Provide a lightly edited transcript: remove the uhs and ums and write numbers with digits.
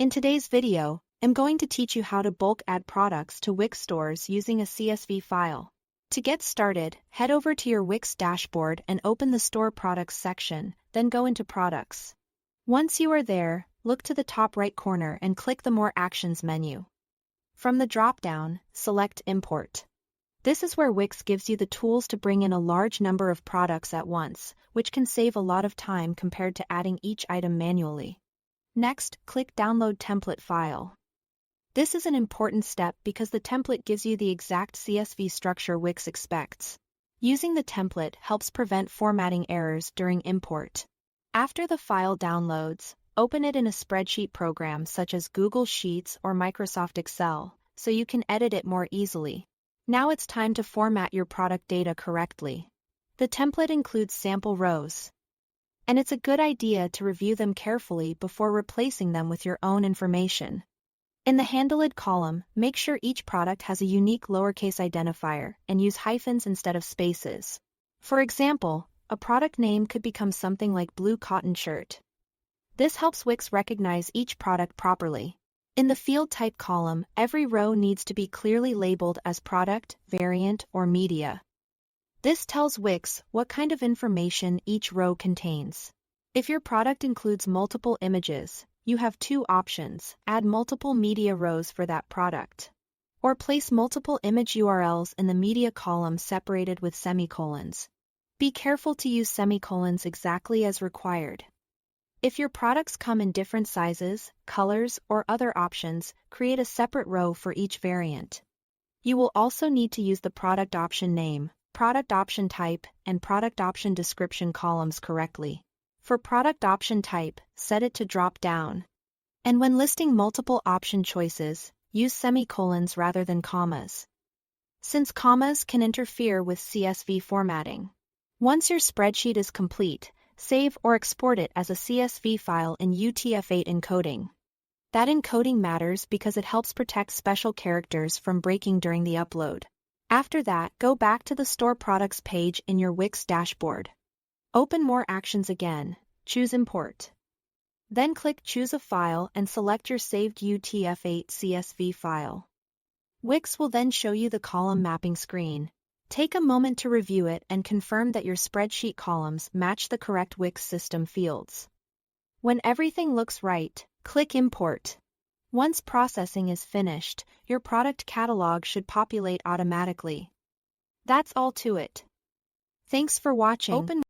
In today's video, I'm going to teach you how to bulk add products to Wix Stores using a CSV file. To get started, head over to your Wix dashboard and open the Store Products section, then go into Products. Once you are there, look to the top right corner and click the More Actions menu. From the drop-down, select Import. This is where Wix gives you the tools to bring in a large number of products at once, which can save a lot of time compared to adding each item manually. Next, click Download Template File. This is an important step because the template gives you the exact CSV structure Wix expects. Using the template helps prevent formatting errors during import. After the file downloads, open it in a spreadsheet program such as Google Sheets or Microsoft Excel, so you can edit it more easily. Now it's time to format your product data correctly. The template includes sample rows, and it's a good idea to review them carefully before replacing them with your own information. In the handled column, make sure each product has a unique lowercase identifier and use hyphens instead of spaces. For example, a product name could become something like blue cotton shirt. This helps Wix recognize each product properly. In the field type column, every row needs to be clearly labeled as product, variant, or media. This tells Wix what kind of information each row contains. If your product includes multiple images, you have two options: add multiple media rows for that product, or place multiple image URLs in the media column separated with semicolons. Be careful to use semicolons exactly as required. If your products come in different sizes, colors, or other options, create a separate row for each variant. You will also need to use the product option name, product option type, and product option description columns correctly. For product option type, set it to drop down. And when listing multiple option choices, use semicolons rather than commas, since commas can interfere with CSV formatting. Once your spreadsheet is complete, save or export it as a CSV file in UTF-8 encoding. That encoding matters because it helps protect special characters from breaking during the upload. After that, go back to the Store Products page in your Wix dashboard. Open More Actions again, choose Import. Then click Choose a File and select your saved UTF-8 CSV file. Wix will then show you the column mapping screen. Take a moment to review it and confirm that your spreadsheet columns match the correct Wix system fields. When everything looks right, click Import. Once processing is finished, your product catalog should populate automatically. That's all to it. Thanks for watching.